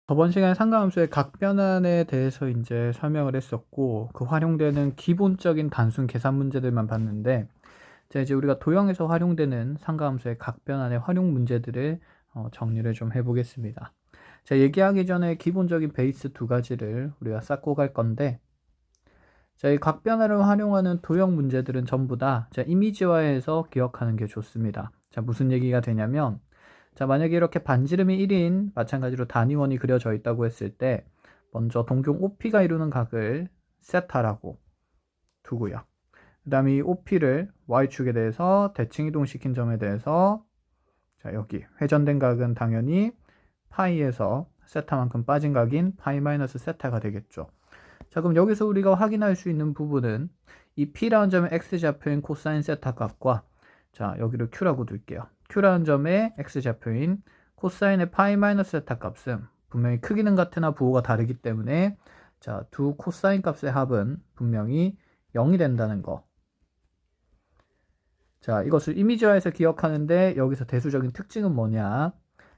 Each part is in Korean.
저번 시간에 상가함수의 각변환에 대해서 이제 설명을 했었고, 그 활용되는 기본적인 단순 계산 문제들만 봤는데, 자, 이제 우리가 도형에서 활용되는 상가함수의 각변환의 활용 문제들을 정리를 좀 해보겠습니다. 자, 얘기하기 전에 기본적인 베이스 두 가지를 우리가 쌓고 갈 건데, 자, 이 각변환을 활용하는 도형 문제들은 전부 다 이미지화해서 기억하는 게 좋습니다. 자, 무슨 얘기가 되냐면, 자, 만약에 이렇게 반지름이 1인 마찬가지로 단위원이 그려져 있다고 했을 때 먼저 동경 OP가 이루는 각을 세타라고 두고요. 그 다음에 이 OP를 Y축에 대해서 대칭 이동시킨 점에 대해서 자, 여기 회전된 각은 당연히 파이에서 세타만큼 빠진 각인 파이 마이너스 세타가 되겠죠. 자, 그럼 여기서 우리가 확인할 수 있는 부분은 이 P라는 점의 X좌표인 코사인 세타 값과 자, 여기를 Q라고 둘게요. Q라는 점의 X좌표인 코사인의 파이 마이너스 세타 값은 분명히 크기는 같으나 부호가 다르기 때문에 자, 두 코사인 값의 합은 분명히 0이 된다는 거. 자, 이것을 이미지화해서 기억하는데 여기서 대수적인 특징은 뭐냐?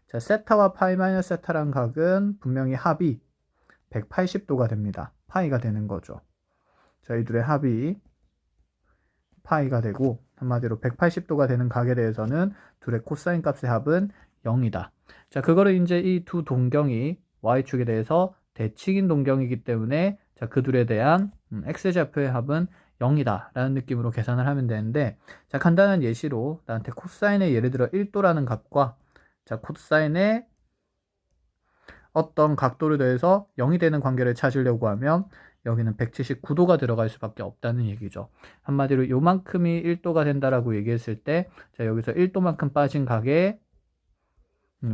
자, 세타와 파이 마이너스 세타란 각은 분명히 합이 180도가 됩니다. 파이가 되는 거죠. 자, 이 둘의 합이 파이가 되고 한마디로 180도가 되는 각에 대해서는 둘의 코사인 값의 합은 0이다. 자, 그거를 이제 이 두 동경이 y축에 대해서 대칭인 동경이기 때문에 자, 그 둘에 대한 x좌표의 합은 0이다 라는 느낌으로 계산을 하면 되는데 자, 간단한 예시로 나한테 코사인의 예를 들어 1도라는 값과 자, 코사인의 어떤 각도를 더해서 0이 되는 관계를 찾으려고 하면 여기는 179도가 들어갈 수밖에 없다는 얘기죠. 한마디로 요만큼이 1도가 된다라고 얘기했을 때 자, 여기서 1도만큼 빠진 각의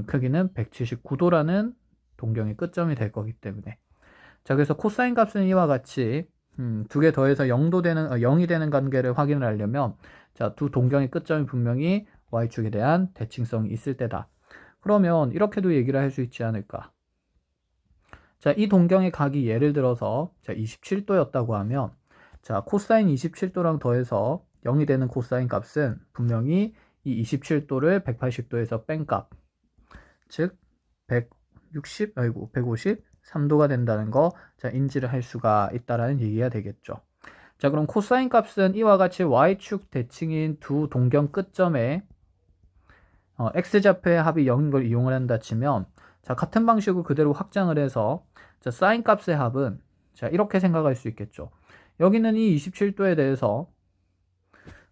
크기는 179도라는 동경의 끝점이 될 거기 때문에 자, 그래서 코사인 값은 이와 같이 두 개 더해서 0이 되는 관계를 확인을 하려면 자, 두 동경의 끝점이 분명히 y축에 대한 대칭성이 있을 때다. 그러면 이렇게도 얘기를 할 수 있지 않을까? 자, 이 동경의 각이 예를 들어서 자, 27도였다고 하면 자, 코사인 27도랑 더해서 0이 되는 코사인 값은 분명히 이 27도를 180도에서 뺀 값, 즉 153도가 된다는 거 자, 인지를 할 수가 있다라는 얘기가 되겠죠. 자, 그럼 코사인 값은 이와 같이 y축 대칭인 두 동경 끝점에 x좌표의 합이 0인 걸 이용을 한다 치면 자, 같은 방식으로 그대로 확장을 해서 자, 사인 값의 합은 자, 이렇게 생각할 수 있겠죠. 여기는 이 27도에 대해서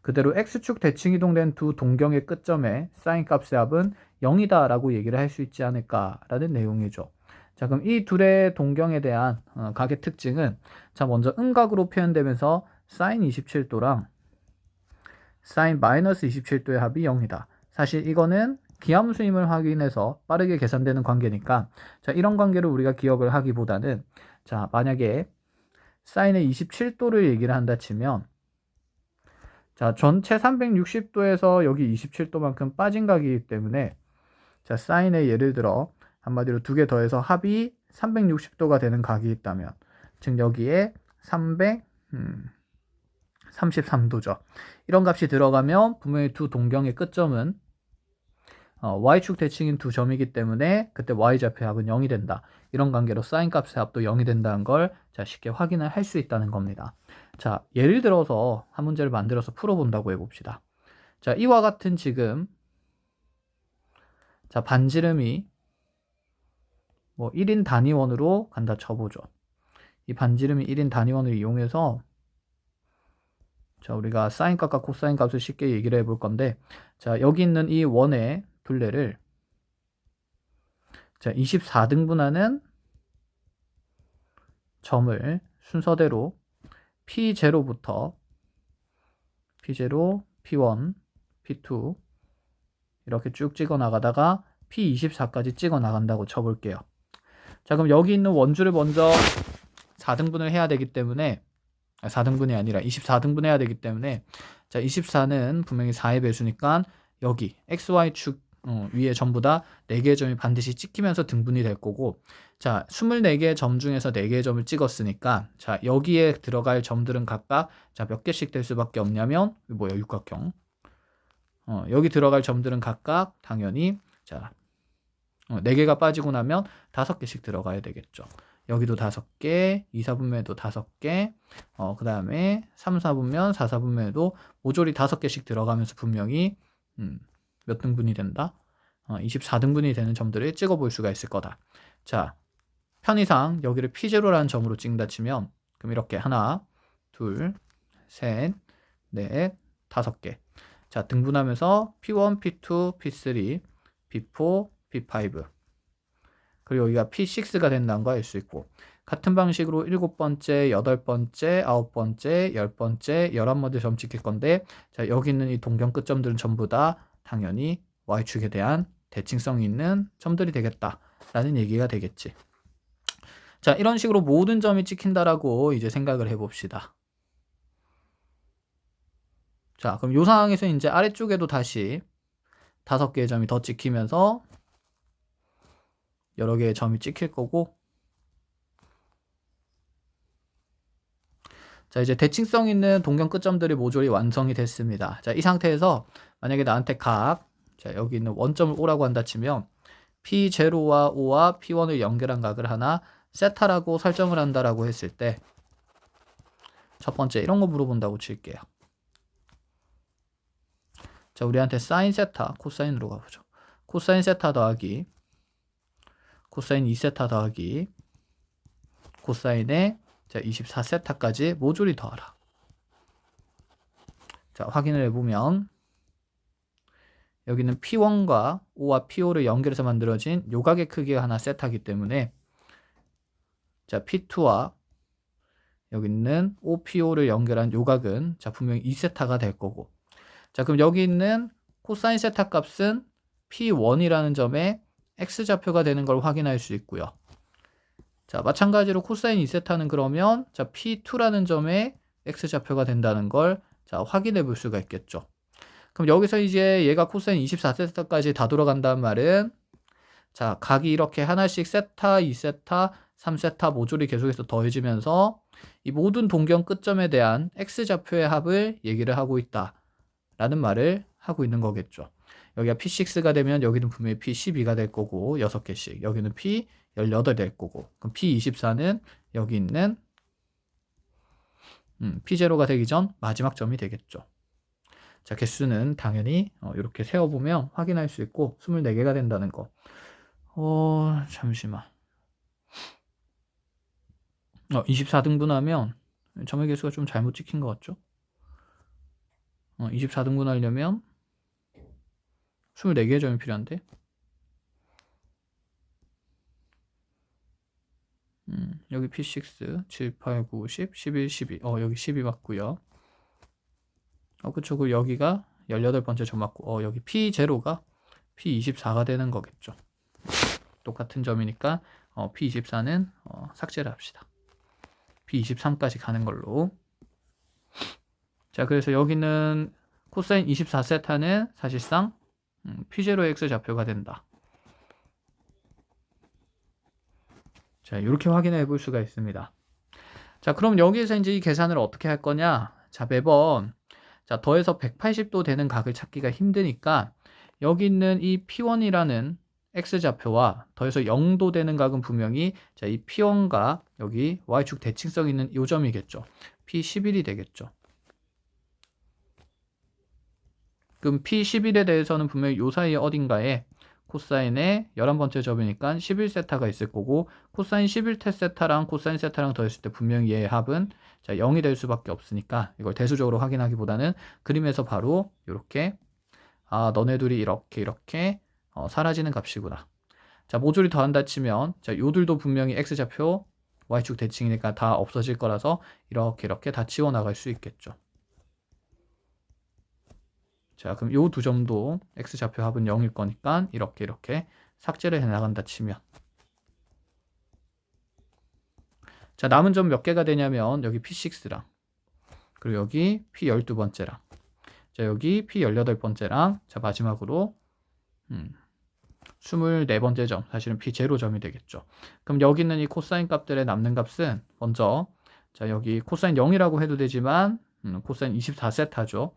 그대로 x축 대칭 이동된 두 동경의 끝점에 사인 값의 합은 0이다 라고 얘기를 할 수 있지 않을까라는 내용이죠. 자, 그럼 이 둘의 동경에 대한 각의 특징은 자, 먼저 음각으로 표현되면서 사인 27도랑 사인 마이너스 27도의 합이 0이다. 사실 이거는 기함수임을 확인해서 빠르게 계산되는 관계니까 자, 이런 관계를 우리가 기억을 하기보다는 자, 만약에 사인의 27도를 얘기를 한다 치면 자, 전체 360도에서 여기 27도만큼 빠진 각이기 때문에 자, 사인의 예를 들어 한마디로 두 개 더해서 합이 360도가 되는 각이 있다면 즉 여기에 333도죠. 이런 값이 들어가면 분명히 두 동경의 끝점은 y축 대칭인 두 점이기 때문에 그때 y좌표의 합은 0이 된다. 이런 관계로 사인 값의 합도 0이 된다는 걸 자, 쉽게 확인을 할 수 있다는 겁니다. 자, 예를 들어서 한 문제를 만들어서 풀어본다고 해봅시다. 자, 이와 같은 지금 자, 반지름이 뭐 1인 단위원으로 간다 쳐보죠. 이 반지름이 1인 단위원을 이용해서 자, 우리가 사인 값과 코사인 값을 쉽게 얘기를 해볼 건데 자, 여기 있는 이 원의 둘레를 자, 24등분하는 점을 순서대로 P0부터 P0, P1, P2 이렇게 쭉 찍어 나가다가 P24까지 찍어 나간다고 쳐볼게요. 자, 그럼 여기 있는 원주를 먼저 4등분을 해야 되기 때문에 4등분이 아니라 24등분 해야 되기 때문에 자, 24는 분명히 4의 배수니까 여기 XY축 위에 전부 다 4개의 점이 반드시 찍히면서 등분이 될 거고 자, 24개의 점 중에서 4개의 점을 찍었으니까 자, 여기에 들어갈 점들은 각각 자, 몇 개씩 될 수밖에 없냐면 뭐야, 육각형 여기 들어갈 점들은 각각 당연히 자, 4개가 빠지고 나면 5개씩 들어가야 되겠죠. 여기도 5개, 2, 4분면에도 5개, 그 다음에 3, 4분면, 4, 4분면에도 모조리 5개씩 들어가면서 분명히 몇 등분이 된다? 24등분이 되는 점들을 찍어 볼 수가 있을 거다. 자, 편의상 여기를 P0라는 점으로 찍는다 치면 그럼 이렇게 하나, 둘, 셋, 넷, 5개. 자, 등분하면서 P1, P2, P3, P4, P5 그리고 여기가 P6가 된다는 거 알 수 있고 같은 방식으로 7번째, 8번째, 9번째, 10번째, 11번째 점 찍힐 건데 자, 여기 있는 이 동경 끝점들은 전부 다 당연히 Y축에 대한 대칭성이 있는 점들이 되겠다 라는 얘기가 되겠지. 자, 이런 식으로 모든 점이 찍힌다라고 이제 생각을 해봅시다. 자, 그럼 이 상황에서 이제 아래쪽에도 다시 5개의 점이 더 찍히면서 여러 개의 점이 찍힐 거고 자, 이제 대칭성 있는 동경 끝점들이 모조리 완성이 됐습니다. 자, 이 상태에서 만약에 나한테 자, 여기 있는 원점을 O라고 한다 치면 P0와 O와 P1을 연결한 각을 하나 세타라고 설정을 한다라고 했을 때 첫 번째 이런 거 물어본다고 칠게요. 자, 우리한테 사인 세타, 코사인으로 가보죠. 코사인 세타 더하기 코사인 2세타 더하기 코사인의 24세타까지 모조리 더하라. 자, 확인을 해보면 여기는 P1과 O와 P5를 연결해서 만들어진 요각의 크기가 하나 세타이기 때문에 자, P2와 여기 있는 OPO를 연결한 요각은 자, 분명히 2세타가 될 거고 자, 그럼 여기 있는 코사인 세타 값은 P1이라는 점에 X좌표가 되는 걸 확인할 수 있고요. 자, 마찬가지로 코사인 2세타는 그러면 자, P2라는 점에 X좌표가 된다는 걸 자, 확인해 볼 수가 있겠죠. 그럼 여기서 이제 얘가 코사인 24세타까지 다 돌아간다는 말은 자, 각이 이렇게 하나씩 세타, 2세타, 3세타 모조리 계속해서 더해지면서 이 모든 동경 끝점에 대한 X좌표의 합을 얘기를 하고 있다 라는 말을 하고 있는 거겠죠. 여기가 P6가 되면 여기는 분명히 P12가 될 거고 6개씩 여기는 P18 될 거고 그럼 P24는 여기 있는 P0가 되기 전 마지막 점이 되겠죠. 자, 개수는 당연히 이렇게 세어보면 확인할 수 있고 24개가 된다는 거. 잠시만. 24등분하면 점의 개수가 좀 잘못 찍힌 것 같죠? 24등분 하려면 24개의 점이 필요한데 여기 P6 7, 8, 9, 10, 11, 12 여기 12 맞고요. 그쵸. 여기가 18번째 점 맞고 여기 P0가 P24가 되는 거겠죠. 똑같은 점이니까 P24는 삭제를 합시다. P23까지 가는 걸로. 자, 그래서 여기는 코사인 24세타는 사실상 P0의 X좌표가 된다. 자, 이렇게 확인해 볼 수가 있습니다. 자, 그럼 여기에서 이제 이 계산을 어떻게 할 거냐? 자, 매번 자, 더해서 180도 되는 각을 찾기가 힘드니까 여기 있는 이 P1이라는 X좌표와 더해서 0도 되는 각은 분명히 자, 이 P1과 여기 Y축 대칭성 있는 이 점이겠죠. P11이 되겠죠. 그럼 P11에 대해서는 분명히 요 사이에 어딘가에 코사인의 11번째 점이니까 11세타가 있을 거고 코사인 11세타랑 코사인 세타랑 더했을 때 분명히 얘의 합은 자, 0이 될 수밖에 없으니까 이걸 대수적으로 확인하기보다는 그림에서 바로 이렇게 너네 둘이 이렇게 사라지는 값이구나. 자, 모조리 더한다 치면 자, 요들도 분명히 X좌표 Y축 대칭이니까 다 없어질 거라서 이렇게 다 치워 나갈 수 있겠죠. 자, 그럼 요 두 점도 X좌표 합은 0일 거니까 이렇게 삭제를 해 나간다 치면 자, 남은 점 몇 개가 되냐면 여기 P6랑 그리고 여기 P12번째랑 자, 여기 P18번째랑 자, 마지막으로 24번째 점 사실은 P0점이 되겠죠. 그럼 여기 있는 이 코사인 값들의 남는 값은 먼저 자, 여기 코사인 0이라고 해도 되지만 코사인 24세타죠.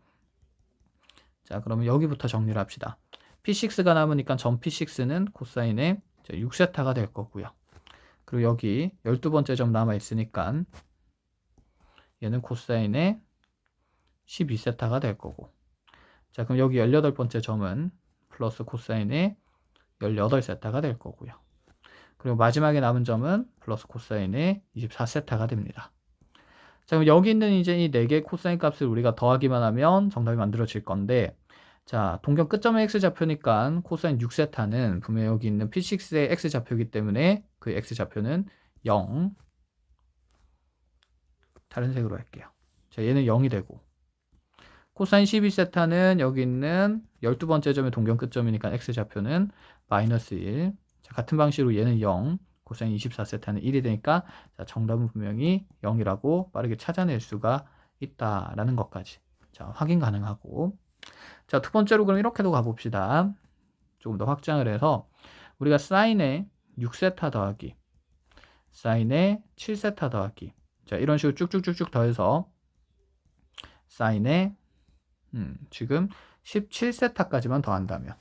자, 그러면 여기부터 정리를 합시다. P6가 남으니까 전 P6는 코사인의 6세타가 될 거고요. 그리고 여기 12번째 점 남아있으니까 얘는 코사인의 12세타가 될 거고, 자 그럼 여기 18번째 점은 플러스 코사인의 18세타가 될 거고요. 그리고 마지막에 남은 점은 플러스 코사인의 24세타가 됩니다. 자 그럼 여기 있는 이제 이 4개의 코사인 값을 우리가 더하기만 하면 정답이 만들어질 건데, 자 동경 끝점의 x좌표니까 코사인 6세타는 분명히 여기 있는 P6의 x좌표이기 때문에 그 x좌표는 0, 다른 색으로 할게요. 자 얘는 0이 되고, 코사인 12세타는 여기 있는 12번째 점의 동경 끝점이니까 x좌표는 마이너스 1. 자, 같은 방식으로 얘는 0, 코사인 24세타는 1이 되니까 자, 정답은 분명히 0이라고 빠르게 찾아낼 수가 있다라는 것까지 자, 확인 가능하고, 자, 두 번째로 그럼 이렇게도 가봅시다. 조금 더 확장을 해서 우리가 사인의 6세타 더하기 사인의 7세타 더하기, 자 이런 식으로 쭉쭉쭉쭉 더해서 사인의 지금 17세타까지만 더한다면,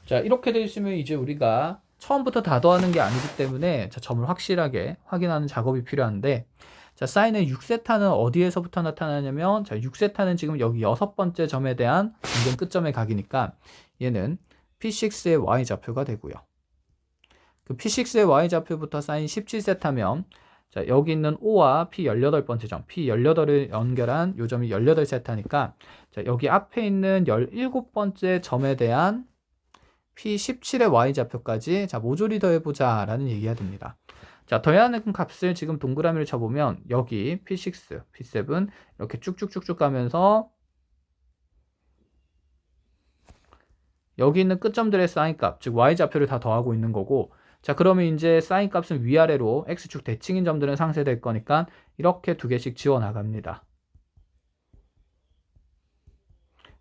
자 이렇게 되어 있으면 이제 우리가 처음부터 다 더하는 게 아니기 때문에 자, 점을 확실하게 확인하는 작업이 필요한데, 자 사인의 6세타는 어디에서부터 나타나냐면, 자 6세타는 지금 여기 6번째 점에 대한 동경 끝점의 각이니까 얘는 P6의 y좌표가 되고요. 그 P6의 y좌표부터 사인 17세타면 자 여기 있는 O와 P 18번째 점, P 18을 연결한 요 점이 18세타니까 자 여기 앞에 있는 17번째 점에 대한 P 17의 y좌표까지 자 모조리 더해보자 라는 얘기가 됩니다. 자 더해야 하는 값을 지금 동그라미를 쳐보면 여기 P6, P7 이렇게 쭉쭉쭉쭉 가면서 여기 있는 끝점들의 사인값, 즉 y좌표를 다 더하고 있는 거고, 자 그러면 이제 사인값은 위아래로 x축 대칭인 점들은 상쇄될 거니까 이렇게 두 개씩 지워 나갑니다.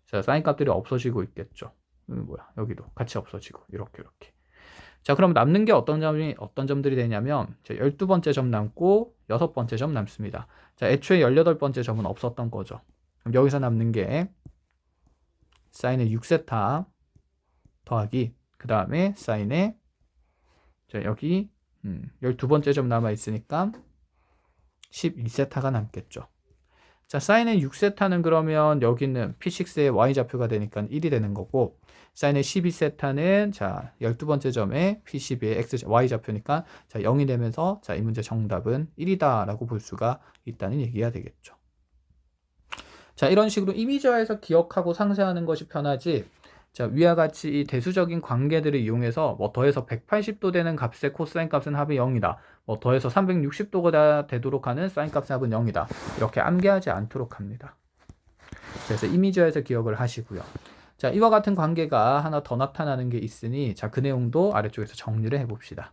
자 사인값들이 없어지고 있겠죠. 뭐야 여기도 같이 없어지고 이렇게. 자 그럼 남는 게 어떤 점들이 되냐면, 자, 12번째 점 남고 6번째 점 남습니다. 자 애초에 18번째 점은 없었던 거죠. 그럼 여기서 남는 게 사인의 6세타 더하기 그 다음에 사인의 자 여기 12번째 점 남아 있으니까 12세타가 남겠죠. 자 사인의 6세타는 그러면 여기는 P6의 y좌표가 되니까 1이 되는 거고, 사인의 12세타는 자 12번째 점에 P12의 x y좌표니까 자 0이 되면서 자 이 문제 정답은 1이다 라고 볼 수가 있다는 얘기가 되겠죠. 자 이런 식으로 이미지화해서 기억하고 상세하는 것이 편하지, 자 위와 같이 이 대수적인 관계들을 이용해서 뭐 더해서 180도 되는 값의 코사인 값은 합이 0이다, 뭐 더해서 360도가 되도록 하는 사인 값의 합은 0이다, 이렇게 암기하지 않도록 합니다. 그래서 이미지화해서 기억을 하시고요. 자 이와 같은 관계가 하나 더 나타나는 게 있으니 자 그 내용도 아래쪽에서 정리를 해봅시다.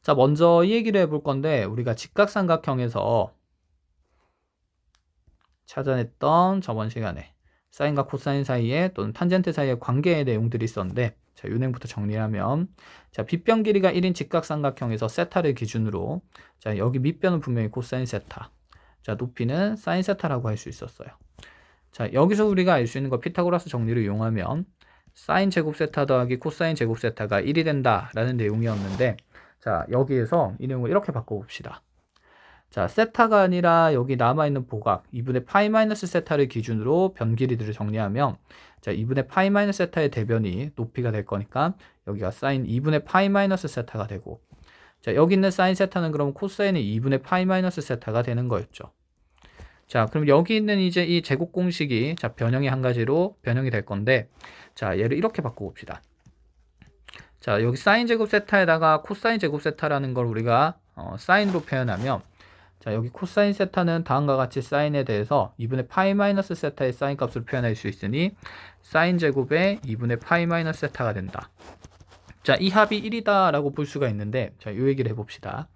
자 먼저 이 얘기를 해볼 건데, 우리가 직각삼각형에서 찾아냈던 저번 시간에 사인과 코사인 사이에 또는 탄젠트 사이의 관계의 내용들이 있었는데, 자, 요행부터 정리하면, 자, 빗변 길이가 1인 직각삼각형에서 세타를 기준으로, 자, 여기 밑변은 분명히 코사인 세타, 자, 높이는 사인 세타라고 할 수 있었어요. 자, 여기서 우리가 알 수 있는 거 피타고라스 정리를 이용하면 사인 제곱 세타 더하기 코사인 제곱 세타가 1이 된다라는 내용이었는데, 자, 여기에서 이 내용을 이렇게 바꿔봅시다. 자, 세타가 아니라 여기 남아있는 보각 2분의 파이 마이너스 세타를 기준으로 변 길이들을 정리하면, 자 2분의 파이 마이너스 세타의 대변이 높이가 될 거니까 여기가 사인 2분의 파이 마이너스 세타가 되고, 자 여기 있는 사인 세타는 그럼 코사인의 2분의 파이 마이너스 세타가 되는 거였죠. 자 그럼 여기 있는 이제 이 제곱 공식이 자 변형이 한 가지로 변형이 될 건데, 자 얘를 이렇게 바꿔봅시다. 자 여기 사인 제곱 세타에다가 코사인 제곱 세타라는 걸 우리가 사인으로 표현하면, 자 여기 코사인 세타는 다음과 같이 사인에 대해서 2분의 파이 마이너스 세타의 사인 값으로 표현할 수 있으니 사인 제곱의 2분의 파이 마이너스 세타가 된다. 자 이 합이 1이다 라고 볼 수가 있는데, 자 요 얘기를 해봅시다.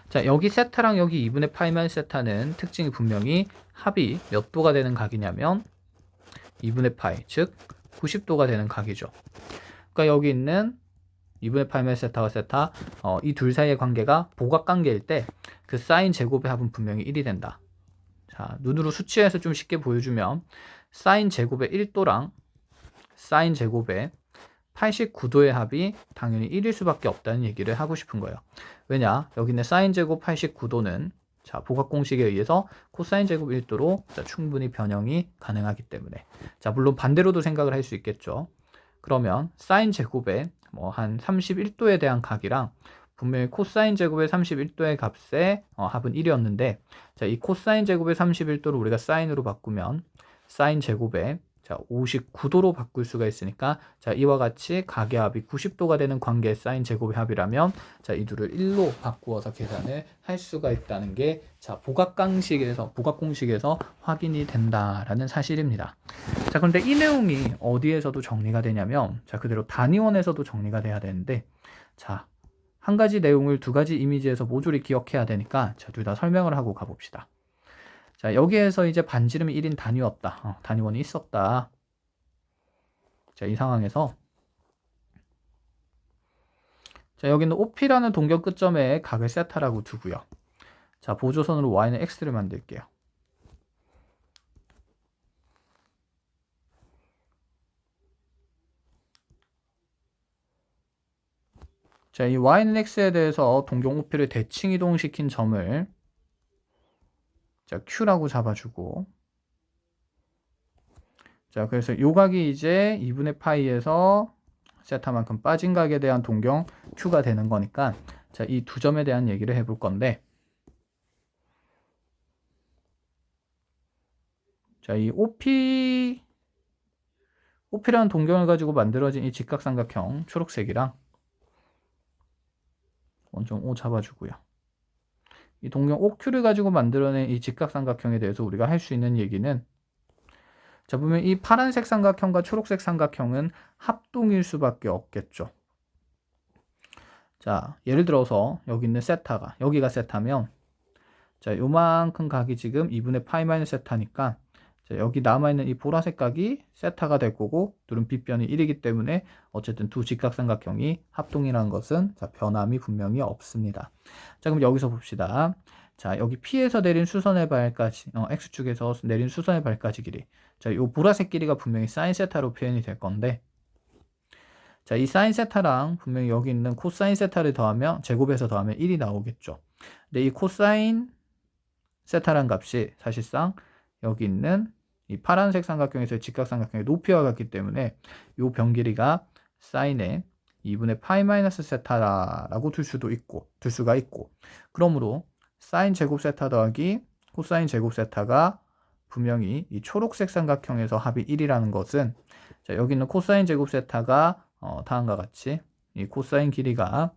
자 여기 세타랑 여기 2분의 파이 마이너스 세타는 특징이 분명히 합이 몇 도가 되는 각이냐면 2분의 파이, 즉 90도가 되는 각이죠. 그러니까 여기 있는 2분의 파이 마이너스 세타와 세타 이 둘 사이의 관계가 보각 관계일 때 그 사인 제곱의 합은 분명히 1이 된다. 자 눈으로 수치해서 좀 쉽게 보여주면 사인 제곱의 1도랑 사인 제곱에 89도의 합이 당연히 1일 수밖에 없다는 얘기를 하고 싶은 거예요. 왜냐? 여기 있는 사인 제곱 89도는 자, 복합공식에 의해서 코사인 제곱 1도로 충분히 변형이 가능하기 때문에. 자, 물론 반대로도 생각을 할 수 있겠죠. 그러면 사인 제곱에 뭐 한 31도에 대한 각이랑 분명히 코사인 제곱의 31도의 값의 합은 1이었는데, 자, 이 코사인 제곱의 31도를 우리가 사인으로 바꾸면 사인 제곱에 자, 59도로 바꿀 수가 있으니까, 자, 이와 같이 각의 합이 90도가 되는 관계의 사인 제곱의 합이라면, 자, 이 둘을 1로 바꾸어서 계산을 할 수가 있다는 게, 자, 복합공식에서 확인이 된다라는 사실입니다. 자, 그런데 이 내용이 어디에서도 정리가 되냐면, 자, 그대로 단위원에서도 정리가 돼야 되는데, 자, 한 가지 내용을 두 가지 이미지에서 모조리 기억해야 되니까, 자, 둘 다 설명을 하고 가봅시다. 자, 여기에서 이제 반지름이 1인 단위였다. 단위원이 있었다. 자, 이 상황에서 자, 여기는 OP라는 동경 끝점에 각을 세타라고 두고요. 자, 보조선으로 y는 x를 만들게요. 자, 이 y는 x에 대해서 동경 OP를 대칭 이동시킨 점을 자, q라고 잡아주고, 자, 그래서 요 각이 이제 2분의 파이에서 세타만큼 빠진 각에 대한 동경 q가 되는 거니까, 자, 이 두 점에 대한 얘기를 해볼 건데, 자, 이 OP라는 동경을 가지고 만들어진 이 직각삼각형 초록색이랑 1.5 잡아주고요. 이 동경 OQ를 가지고 만들어낸 이 직각삼각형에 대해서 우리가 할 수 있는 얘기는, 자, 보면 이 파란색 삼각형과 초록색 삼각형은 합동일 수밖에 없겠죠. 자, 예를 들어서 여기 있는 세타가, 여기가 세타면, 자, 요만큼 각이 지금 2분의 파이 마이너스 세타니까, 자, 여기 남아있는 이 보라색 각이 세타가 될 거고, 둘은 빗변이 1이기 때문에 어쨌든 두 직각삼각형이 합동이라는 것은 자, 변함이 분명히 없습니다. 자, 그럼 여기서 봅시다. 자, 여기 P에서 내린 수선의 발까지, X축에서 내린 수선의 발까지 길이. 자, 요 보라색 길이가 분명히 사인 세타로 표현이 될 건데, 자, 이 사인 세타랑 분명히 여기 있는 코사인 세타를 더하면, 제곱해서 더하면 1이 나오겠죠. 근데 이 코사인 세타란 값이 사실상 여기 있는 이 파란색 삼각형에서의 직각삼각형의 높이와 같기 때문에 이 변 길이가 사인의 2분의 파이 마이너스 세타라고 둘 수가 있고, 그러므로 사인 제곱 세타 더하기 코사인 제곱 세타가 분명히 이 초록색 삼각형에서 합이 1이라는 것은, 자, 여기 있는 코사인 제곱 세타가 다음과 같이 이 코사인 길이가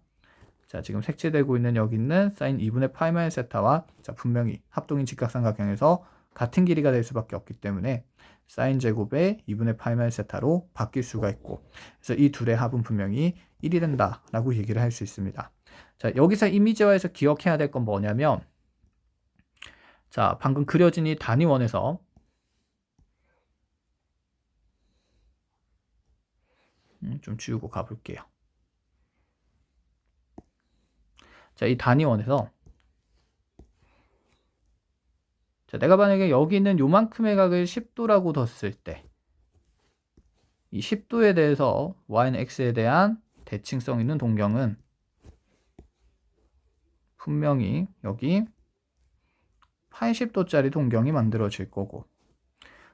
자, 지금 색칠되고 있는 여기 있는 사인 2분의 파이 마이너스 세타와 자, 분명히 합동인 직각삼각형에서 같은 길이가 될 수밖에 없기 때문에 사인 제곱의 2분의 파이 마이너스 세타로 바뀔 수가 있고, 그래서 이 둘의 합은 분명히 1이 된다라고 얘기를 할 수 있습니다. 자, 여기서 이미지화해서 기억해야 될 건 뭐냐면, 자, 방금 그려진 이 단위원에서 좀 지우고 가볼게요. 자, 이 단위원에서 자, 내가 만약에 여기 있는 요만큼의 각을 10도라고 뒀을 때, 이 10도에 대해서 y는 x에 대한 대칭성 있는 동경은 분명히 여기 80도짜리 동경이 만들어질 거고,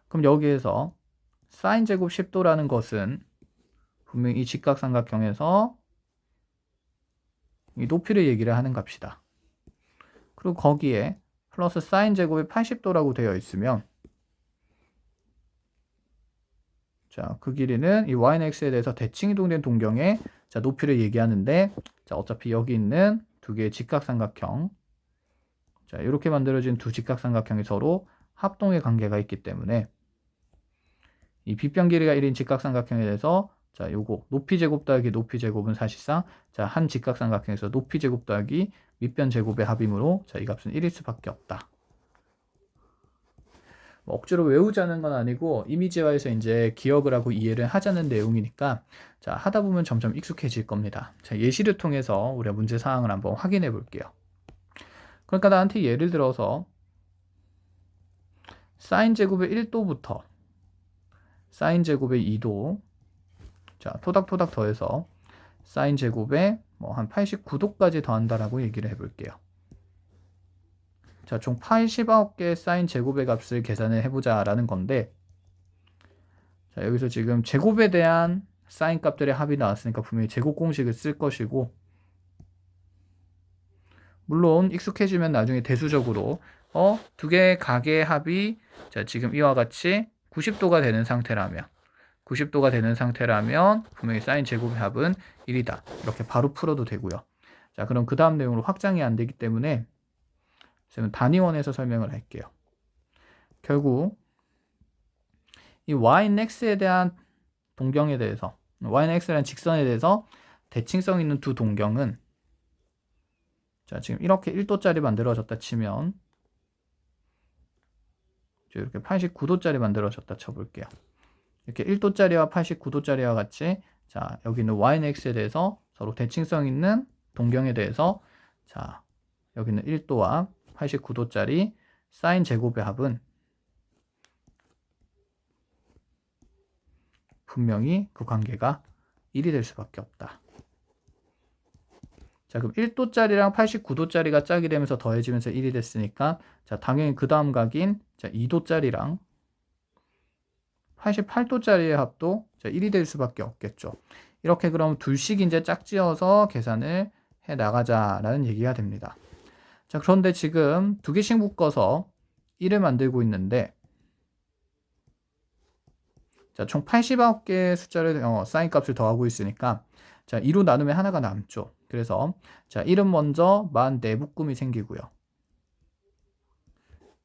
그럼 여기에서 사인 제곱 10도라는 것은 분명히 이 직각삼각형에서 이 높이를 얘기를 하는 값이다. 그리고 거기에 플러스 사인 제곱이 80도라고 되어 있으면, 자, 그 길이는 이 y는 x에 대해서 대칭 이동된 동경의 자, 높이를 얘기하는데, 자, 어차피 여기 있는 두 개의 직각삼각형, 자, 이렇게 만들어진 두 직각삼각형이 서로 합동의 관계가 있기 때문에 이 빗변 길이가 1인 직각삼각형에 대해서 자, 요거 높이 제곱 더하기 높이 제곱은 사실상 자, 한 직각삼각형에서 높이 제곱 더하기 밑변 제곱의 합이므로 자, 이 값은 1일 수밖에 없다. 뭐 억지로 외우자는 건 아니고 이미지화해서 이제 기억을 하고 이해를 하자는 내용이니까, 자, 하다 보면 점점 익숙해질 겁니다. 자, 예시를 통해서 우리가 문제 사항을 한번 확인해 볼게요. 그러니까 나한테 예를 들어서 사인 제곱의 1도부터 사인 제곱의 2도, 자, 토닥토닥 더해서 사인 제곱에 뭐 한 89도까지 더한다라고 얘기를 해볼게요. 자, 총 89개의 사인 제곱의 값을 계산을 해보자라는 건데, 자, 여기서 지금 제곱에 대한 사인 값들의 합이 나왔으니까 분명히 제곱 공식을 쓸 것이고, 물론 익숙해지면 나중에 대수적으로 두 개의 각의 합이 자, 지금 이와 같이 90도가 되는 상태라면 분명히 사인 제곱의 합은 1이다. 이렇게 바로 풀어도 되고요. 자, 그럼 그 다음 내용으로 확장이 안 되기 때문에 저는 단위원에서 설명을 할게요. 결국 이 y는 x에 대한 동경에 대해서 y는 x라는 직선에 대해서 대칭성 있는 두 동경은 자, 지금 이렇게 1도짜리 만들어졌다 치면 이렇게 89도짜리 만들어졌다 쳐볼게요. 이렇게 1도짜리와 89도짜리와 같이 자, 여기 있는 y는 x에 대해서 서로 대칭성 있는 동경에 대해서 자, 여기 있는 1도와 89도짜리 사인 제곱의 합은 분명히 그 관계가 1이 될 수밖에 없다. 자, 그럼 1도짜리랑 89도짜리가 짝이 되면서 더해지면서 1이 됐으니까 자, 당연히 그 다음 각인 자, 2도짜리랑 88도짜리의 합도 자, 1이 될 수밖에 없겠죠. 이렇게 그럼 둘씩 이제 짝지어서 계산을 해 나가자라는 얘기가 됩니다. 자, 그런데 지금 두 개씩 묶어서 1을 만들고 있는데 자, 총 89개의 숫자를 사인 값을 더하고 있으니까 자, 2로 나누면 하나가 남죠. 그래서 자, 1은 먼저 44묶음이 생기고요.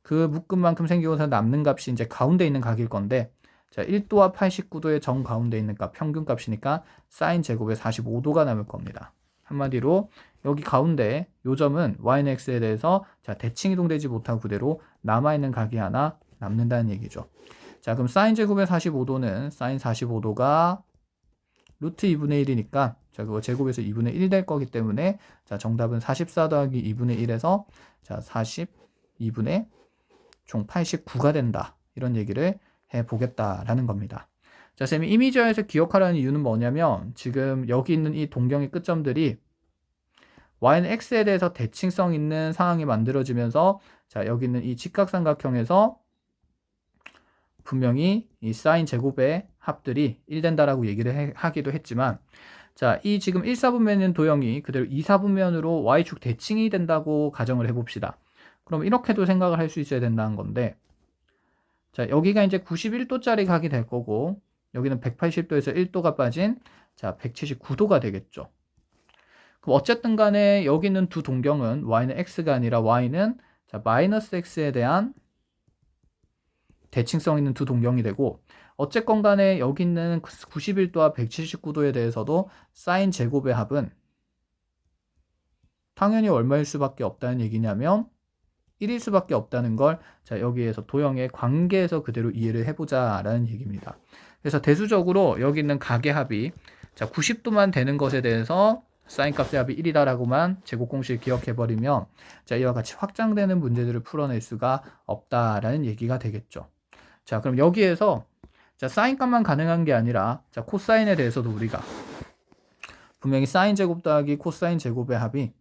그 묶음만큼 생기고서 남는 값이 이제 가운데 있는 각일 건데 자, 1도와 89도의 정 가운데 있는 값 평균 값이니까 사인 제곱에 45도가 남을 겁니다. 한마디로 여기 가운데 요 점은 y는 x에 대해서 자, 대칭 이동되지 못하고 그대로 남아있는 각이 하나 남는다는 얘기죠. 자, 그럼 사인 제곱의 45도는 사인 45도가 루트 2분의 1이니까 자, 그거 제곱에서 2분의 1 될 거기 때문에 자, 정답은 44 더하기 2분의 1에서 자, 42분의 총 89가 된다. 이런 얘기를 해보겠다라는 겁니다. 자, 쌤이 이미지화에서 기억하라는 이유는 뭐냐면 지금 여기 있는 이 동경의 끝점들이 y는 x에 대해서 대칭성 있는 상황이 만들어지면서 자, 여기 있는 이 직각삼각형에서 분명히 이 사인 제곱의 합들이 1 된다라고 얘기를 하기도 했지만 자, 이 지금 1사분면에 있는 도형이 그대로 2사분면으로 y축 대칭이 된다고 가정을 해봅시다. 그럼 이렇게도 생각을 할 수 있어야 된다는 건데 자, 여기가 이제 91도짜리 각이 될 거고 여기는 180도에서 1도가 빠진 자, 179도가 되겠죠. 그럼 어쨌든 간에 여기 있는 두 동경은 y는 x가 아니라 y는 자, 마이너스 x에 대한 대칭성 있는 두 동경이 되고 어쨌건 간에 여기 있는 91도와 179도에 대해서도 사인 제곱의 합은 당연히 얼마일 수밖에 없다는 얘기냐면 1일 수밖에 없다는 걸 자, 여기에서 도형의 관계에서 그대로 이해를 해보자 라는 얘기입니다. 그래서 대수적으로 여기 있는 각의 합이 자, 90도만 되는 것에 대해서 사인 값의 합이 1이다라고만 제곱 공식을 기억해버리면 자, 이와 같이 확장되는 문제들을 풀어낼 수가 없다라는 얘기가 되겠죠. 자, 그럼 여기에서 자, 사인 값만 가능한 게 아니라 자, 코사인에 대해서도 우리가 분명히 사인 제곱 더하기 코사인 제곱의 합이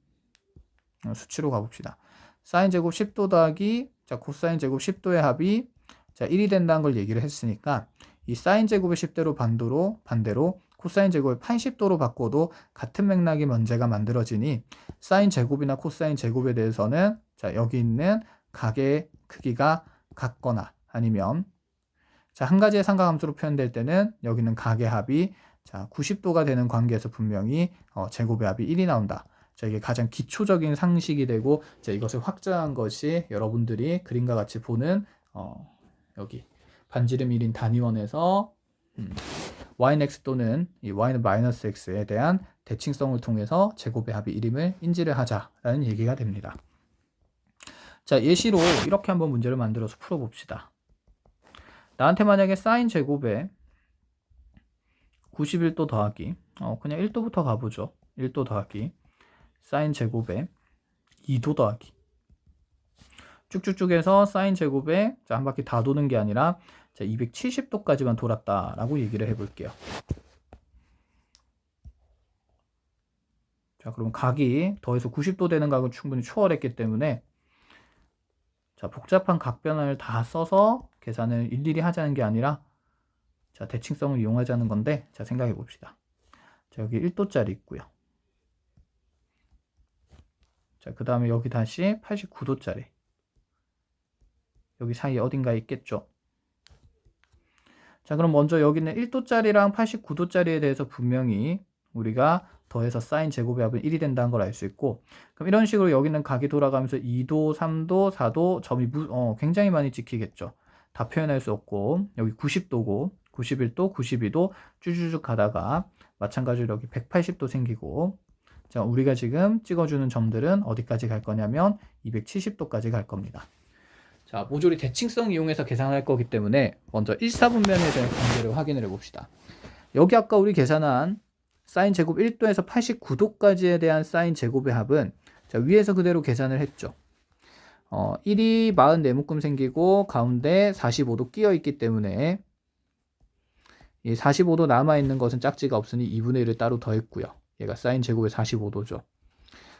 수치로 가봅시다. 사인 제곱 10도 더하기 자, 코사인 제곱 10도의 합이 자, 1이 된다는 걸 얘기를 했으니까 이 사인 제곱의 10대로 반대로 코사인 제곱을 80도로 바꿔도 같은 맥락의 문제가 만들어지니 사인 제곱이나 코사인 제곱에 대해서는 자, 여기 있는 각의 크기가 같거나 아니면 자, 한 가지의 삼각함수로 표현될 때는 여기는 각의 합이 자, 90도가 되는 관계에서 분명히 제곱의 합이 1이 나온다. 자, 이게 가장 기초적인 상식이 되고 자, 이것을 확장한 것이 여러분들이 그림과 같이 보는 여기 반지름 1인 단위원에서 y는 x 또는 이 y는 마이너스 x에 대한 대칭성을 통해서 제곱의 합이 1임을 인지를 하자라는 얘기가 됩니다. 자, 예시로 이렇게 한번 문제를 만들어서 풀어봅시다. 나한테 만약에 사인 제곱에 91도 더하기 그냥 1도부터 가보죠. 1도 더하기 사인 제곱에 2도 더하기 쭉쭉쭉 해서 사인 제곱에 자, 한 바퀴 다 도는 게 아니라 자, 270도까지만 돌았다라고 얘기를 해볼게요. 자, 그럼 각이 더해서 90도 되는 각은 충분히 초월했기 때문에 자, 복잡한 각 변환을 다 써서 계산을 일일이 하자는 게 아니라 자, 대칭성을 이용하자는 건데 자, 생각해 봅시다. 자, 여기 1도짜리 있고요. 자, 그 다음에 여기 다시 89도짜리. 여기 사이에 어딘가에 있겠죠. 자, 그럼 먼저 여기는 1도짜리랑 89도짜리에 대해서 분명히 우리가 더해서 사인 제곱의 합은 1이 된다는 걸 알 수 있고, 그럼 이런 식으로 여기는 각이 돌아가면서 2도, 3도, 4도 점이 굉장히 많이 찍히겠죠. 다 표현할 수 없고, 여기 90도고 91도, 92도 쭈쭈쭈 가다가 마찬가지로 여기 180도 생기고, 자, 우리가 지금 찍어주는 점들은 어디까지 갈 거냐면 270도까지 갈 겁니다. 자, 모조리 대칭성 이용해서 계산할 거기 때문에 먼저 1사분면에 대한 관계를 확인을 해봅시다. 여기 아까 우리 계산한 사인 제곱 1도에서 89도까지에 대한 사인 제곱의 합은 자, 위에서 그대로 계산을 했죠. 1이 44묶음 생기고 가운데 45도 끼어 있기 때문에 이 45도 남아있는 것은 짝지가 없으니 2분의 1을 따로 더했고요. 얘가 사인 제곱의 45도죠.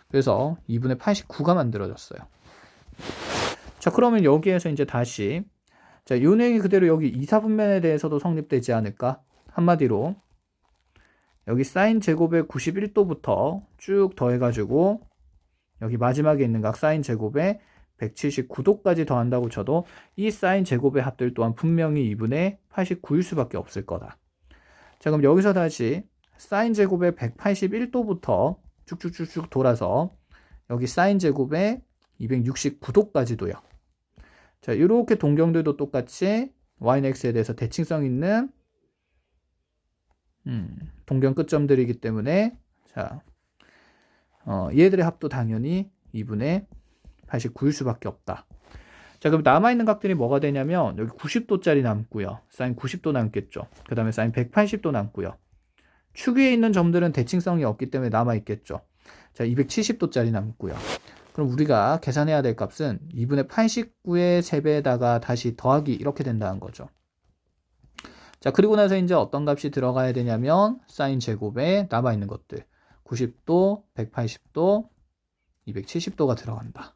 그래서 2분의 89가 만들어졌어요. 자, 그러면 여기에서 이제 다시 자, 요 내용이 그대로 여기 2사분면에 대해서도 성립되지 않을까? 한마디로 여기 사인 제곱의 91도부터 쭉 더해가지고 여기 마지막에 있는 각 사인 제곱의 179도까지 더한다고 쳐도 이 사인 제곱의 합들 또한 분명히 2분의 89일 수밖에 없을 거다. 자, 그럼 여기서 다시 사인 제곱의 181도부터 쭉쭉쭉쭉 돌아서 여기 사인 제곱의 269도까지도요. 자, 이렇게 동경들도 똑같이 y는 x에 대해서 대칭성 있는 동경 끝점들이기 때문에 자, 얘들의 합도 당연히 2분의 89일 수밖에 없다. 자, 그럼 남아있는 각들이 뭐가 되냐면 여기 90도짜리 남고요. 사인 90도 남겠죠. 그 다음에 사인 180도 남고요. 축 위에 있는 점들은 대칭성이 없기 때문에 남아있겠죠. 자, 270도짜리 남고요. 그럼 우리가 계산해야 될 값은 2분의 89의 3배에다가 다시 더하기 이렇게 된다는 거죠. 자, 그리고 나서 이제 어떤 값이 들어가야 되냐면 사인 제곱에 남아있는 것들 90도, 180도, 270도가 들어간다.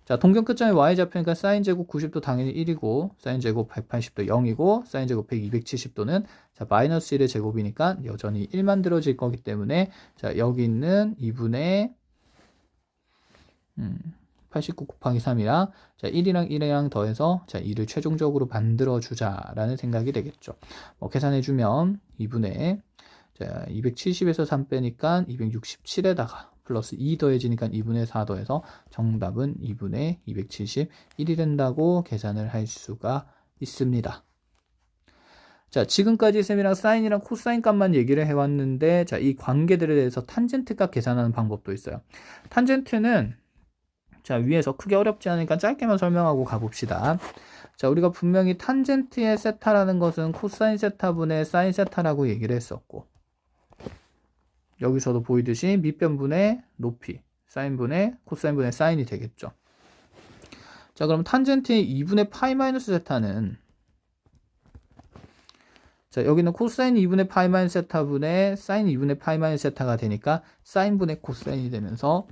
자, 동경 끝점에 y좌표니까 사인 제곱 90도 당연히 1이고 사인 제곱 180도 0이고 사인 제곱 270도는 자, 마이너스 1의 제곱이니까 여전히 1 만들어질 거기 때문에 자, 여기 있는 2분의 89 곱하기 3이랑 자, 1이랑 1이랑 더해서 자, 2를 최종적으로 만들어 주자라는 생각이 되겠죠. 계산해주면 2분의 자, 270에서 3 빼니까 267에다가 플러스 2 더해지니까 2분의 4 더해서 정답은 2분의 271이 된다고 계산을 할 수가 있습니다. 자, 지금까지 셈이랑 사인이랑 코사인 값만 얘기를 해왔는데 자, 이 관계들에 대해서 탄젠트 값 계산하는 방법도 있어요. 탄젠트는 자, 위에서 크게 어렵지 않으니까 짧게만 설명하고 가봅시다. 자, 우리가 분명히 탄젠트의 세타라는 것은 코사인 세타분의 사인 세타라고 얘기를 했었고 여기서도 보이듯이 밑변분의 높이 사인분의 코사인분의 사인이 되겠죠. 자, 그럼 탄젠트의 2분의 파이 마이너스 세타는 자, 여기는 코사인 2분의 파이 마이너스 세타분의 사인 2분의 파이 마이너스 세타가 되니까 사인분의 코사인이 되면서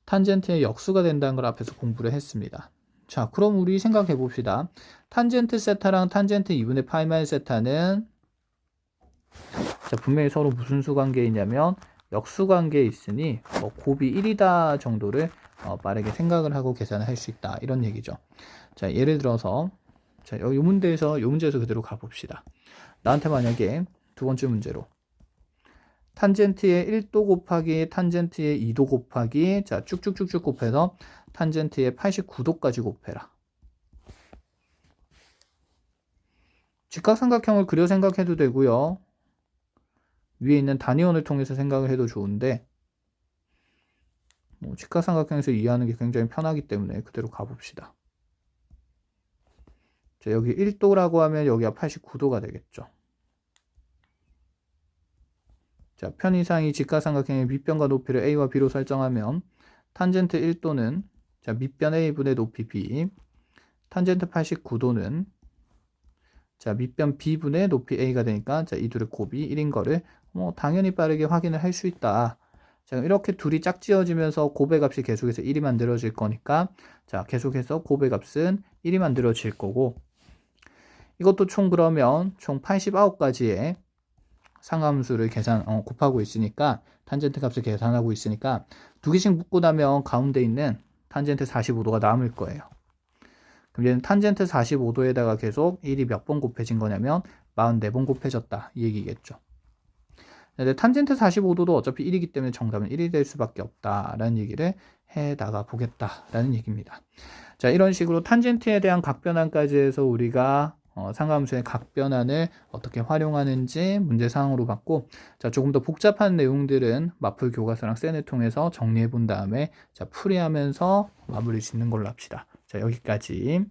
탄젠트의 역수가 된다는 걸 앞에서 공부를 했습니다. 자, 그럼 우리 생각해 봅시다. 탄젠트 세타랑 탄젠트 2분의 파이 마이너스 세타는 자, 분명히 서로 무슨 수관계에 있냐면 역수관계에 있으니 곱이 1이다 정도를 빠르게 생각을 하고 계산을 할 수 있다 이런 얘기죠. 자, 예를 들어서 자, 요 문제에서 그대로 가봅시다. 나한테 만약에 두 번째 문제로 탄젠트의 1도 곱하기 탄젠트의 2도 곱하기 자, 쭉쭉쭉쭉 곱해서 탄젠트의 89도까지 곱해라. 직각삼각형을 그려 생각해도 되고요. 위에 있는 단위원을 통해서 생각을 해도 좋은데 직각삼각형에서 이해하는 게 굉장히 편하기 때문에 그대로 가봅시다. 자, 여기 1도라고 하면 여기가 89도가 되겠죠. 자, 편의상이 직각삼각형의 밑변과 높이를 a와 b로 설정하면 탄젠트 1도는 자, 밑변 a분의 높이 b, 탄젠트 89도는 자, 밑변 b분의 높이 a가 되니까 자, 이 둘의 곱이 1인 거를 당연히 빠르게 확인을 할 수 있다. 자, 이렇게 둘이 짝지어지면서 곱의 값이 계속해서 1이 만들어질 거니까, 자, 계속해서 곱의 값은 1이 만들어질 거고, 이것도 총 그러면 총 89가지의 상함수를 곱하고 있으니까, 탄젠트 값을 계산하고 있으니까, 두 개씩 묶고 나면 가운데 있는 탄젠트 45도가 남을 거예요. 그럼 얘는 탄젠트 45도에다가 계속 1이 몇 번 곱해진 거냐면 44번 곱해졌다, 이 얘기겠죠. 근데 탄젠트 45도도 어차피 1이기 때문에 정답은 1이 될 수밖에 없다라는 얘기를 해 나가 보겠다라는 얘기입니다. 자, 이런 식으로 탄젠트에 대한 각변환까지 해서 우리가 상함수의 각변환을 어떻게 활용하는지 문제사항으로 봤고, 자, 조금 더 복잡한 내용들은 마플 교과서랑 센을 통해서 정리해 본 다음에 자, 풀이하면서 마무리 짓는 걸로 합시다. 자, 여기까지.